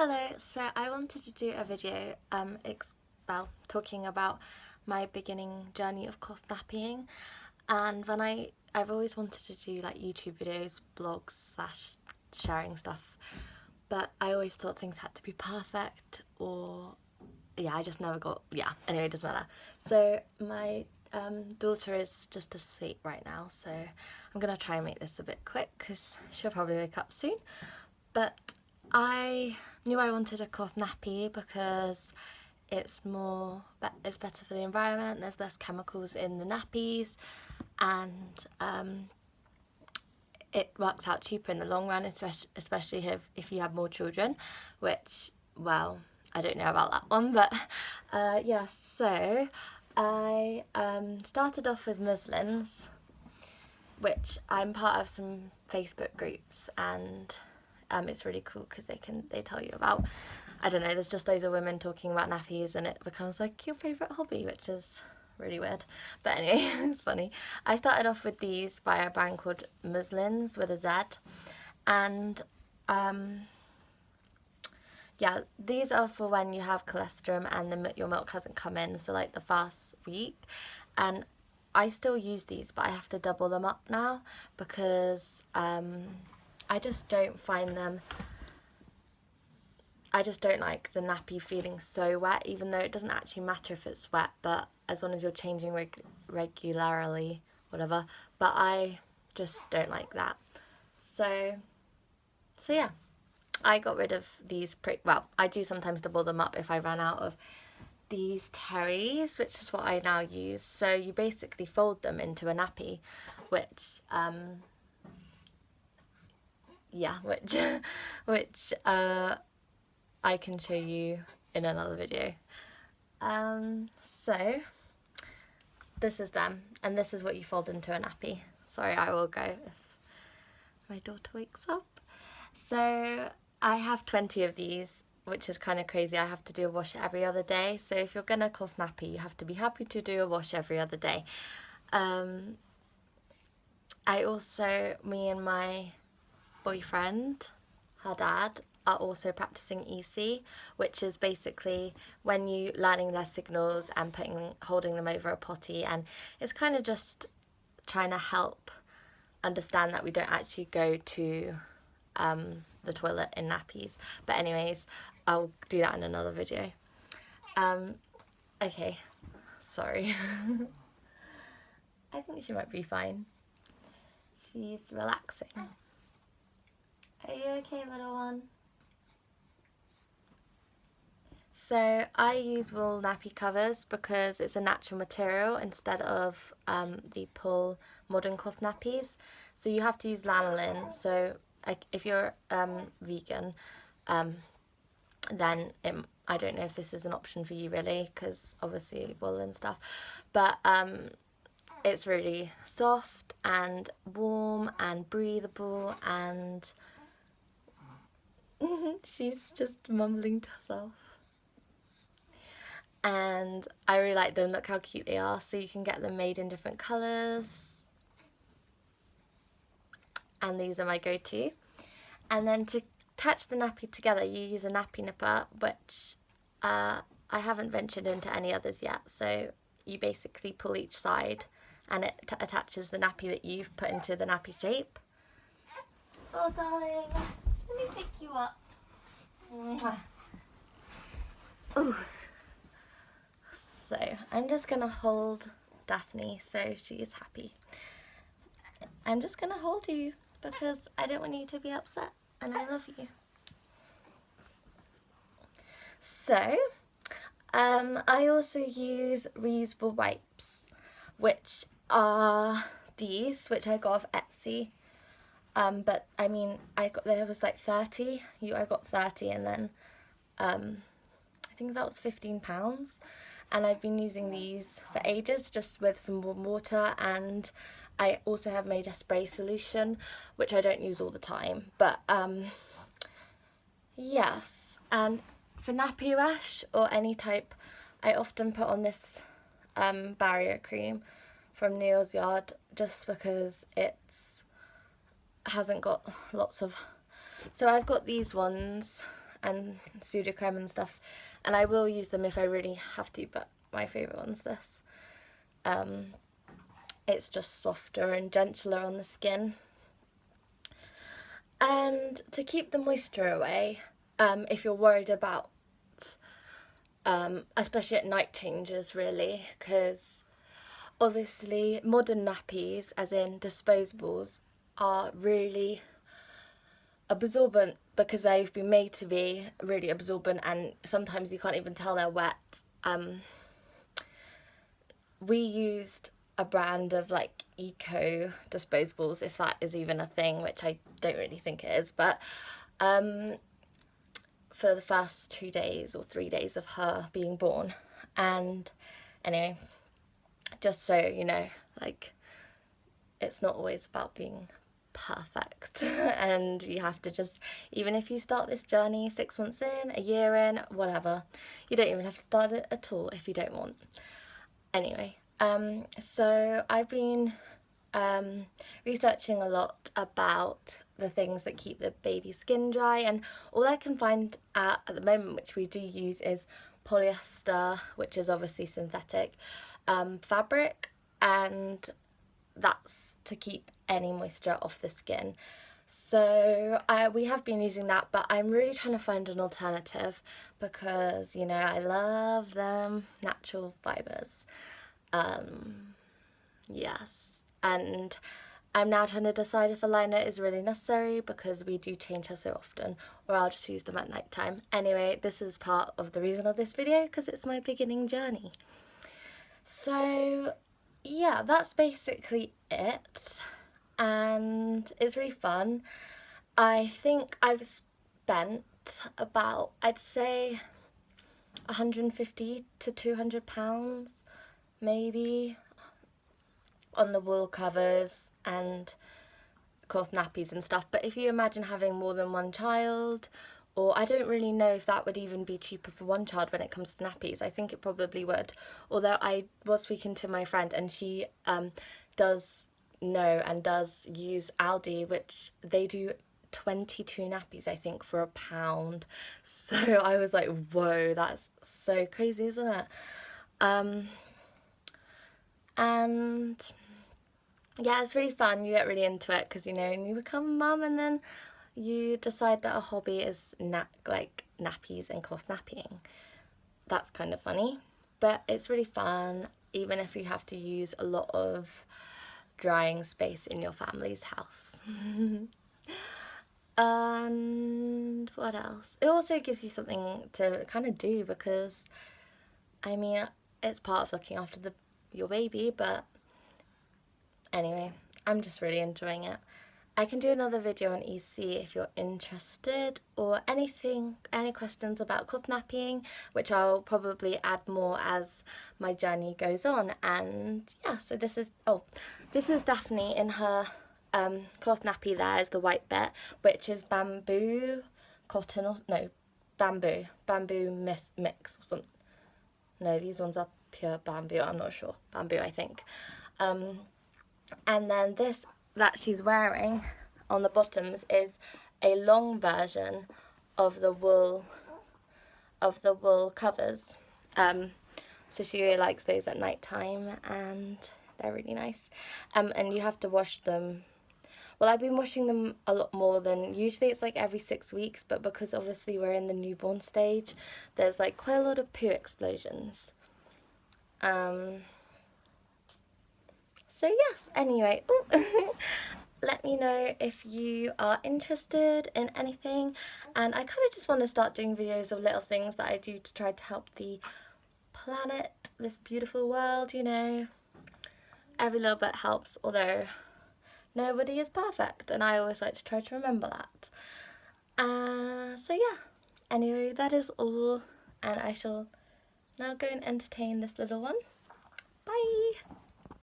Hello, so I wanted to do a video talking about my beginning journey of cloth nappying, and I've always wanted to do like YouTube videos, blogs slash sharing stuff, but I always thought things had to be perfect, or I just never got, anyway, it doesn't matter. So my daughter is just asleep right now, so I'm gonna try and make this a bit quick because she'll probably wake up soon. But I knew I wanted a cloth nappy because it's better for the environment, there's less chemicals in the nappies, and it works out cheaper in the long run, especially if you have more children, which, well, I don't know about that one, but so I started off with muslinz, which I'm part of some Facebook groups, and it's really cool because they tell you about, I don't know, there's just loads of women talking about nappies and it becomes like your favourite hobby, which is really weird. But anyway, it's funny. I started off with these by a brand called Muslinz with a Z, and these are for when you have colostrum and your milk hasn't come in, so like the first week. And I still use these, but I have to double them up now because I just don't like the nappy feeling so wet, even though it doesn't actually matter if it's wet, but as long as you're changing regularly, whatever. But I just don't like that. So yeah, I got rid of these I do sometimes double them up if I run out of these terries, which is what I now use. So you basically fold them into a nappy, which I can show you in another video. So this is them, and this is what you fold into a nappy. Sorry, I will go if my daughter wakes up. So I have 20 of these, which is kind of crazy. I have to do a wash every other day. So if you're gonna cloth nappy, you have to be happy to do a wash every other day. Me and my boyfriend, her dad, are also practicing EC, which is basically when you learning their signals and holding them over a potty, and it's kind of just trying to help understand that we don't actually go to the toilet in nappies. But anyways, I'll do that in another video. Okay, sorry. I think she might be fine. She's relaxing. Are you okay, little one? So I use wool nappy covers because it's a natural material instead of the pull modern cloth nappies. So you have to use lanolin. So if you're vegan, then I don't know if this is an option for you really, because obviously wool and stuff. But it's really soft and warm and breathable, and she's just mumbling to herself. And I really like them. Look how cute they are. So you can get them made in different colours. And these are my go-to. And then to attach the nappy together, you use a nappy nipper, which I haven't ventured into any others yet. So you basically pull each side and it attaches the nappy that you've put into the nappy shape. Oh, darling, let me pick you up. Ooh. So I'm just gonna hold Daphne so she is happy. I'm just gonna hold you because I don't want you to be upset, and I love you. So I also use reusable wipes, which are these, which I got off Etsy. But I mean, there was like 30. I got 30, and then I think that was £15. And I've been using these for ages, just with some warm water, and I also have made a spray solution, which I don't use all the time. But yes, and for nappy rash or any type, I often put on this barrier cream from Neil's Yard, just because hasn't got lots of. So I've got these ones and Sudocrem and stuff, and I will use them if I really have to, but my favourite one's this. It's just softer and gentler on the skin. And to keep the moisture away, if you're worried about, especially at night changes really, because obviously modern nappies, as in disposables, are really absorbent because they've been made to be really absorbent, and sometimes you can't even tell they're wet. We used a brand of like eco disposables, if that is even a thing, which I don't really think it is, but for the first 2 days or 3 days of her being born. And anyway, just so you know, like, it's not always about being perfect and you have to just, even if you start this journey 6 months in, a year in, whatever, you don't even have to start it at all if you don't want. Anyway, so I've been researching a lot about the things that keep the baby's skin dry, and all I can find at the moment, which we do use, is polyester, which is obviously synthetic, fabric, and that's to keep any moisture off the skin. So we have been using that, but I'm really trying to find an alternative because, you know, I love them natural fibres. Yes, and I'm now trying to decide if a liner is really necessary because we do change her so often, or I'll just use them at night time. Anyway, this is part of the reason of this video because it's my beginning journey. So yeah, that's basically it, and it's really fun. I think I've spent about, I'd say, 150 to 200 pounds maybe on the wool covers and cloth nappies and stuff. But if you imagine having more than one child, or I don't really know if that would even be cheaper for one child when it comes to nappies. I think it probably would, although I was speaking to my friend and she does know and does use Aldi, which they do 22 nappies I think for £1. So I was like, whoa, that's so crazy, isn't it? And yeah, it's really fun. You get really into it because, you know, you become a mum and then you decide that a hobby is like nappies and cloth nappying. That's kind of funny, but it's really fun, even if you have to use a lot of drying space in your family's house. And what else? It also gives you something to kind of do because, I mean, it's part of looking after your baby, but anyway, I'm just really enjoying it. I can do another video on EC if you're interested, or anything, any questions about cloth nappying, which I'll probably add more as my journey goes on. And yeah, so this is Daphne in her cloth nappy. There is the white bit, which is bamboo, cotton, or no, bamboo mix or something. No, these ones are pure bamboo, I'm not sure. Bamboo, I think. And then this that she's wearing on the bottoms is a long version of the wool covers. So she really likes those at night time, and they're really nice. And you have to wash them. Well, I've been washing them a lot more than usually. It's like every 6 weeks, but because obviously we're in the newborn stage, there's like quite a lot of poo explosions. So yes, anyway, let me know if you are interested in anything, and I kind of just want to start doing videos of little things that I do to try to help the planet, this beautiful world, you know. Every little bit helps, although nobody is perfect, and I always like to try to remember that. So yeah, anyway, that is all, and I shall now go and entertain this little one. Bye!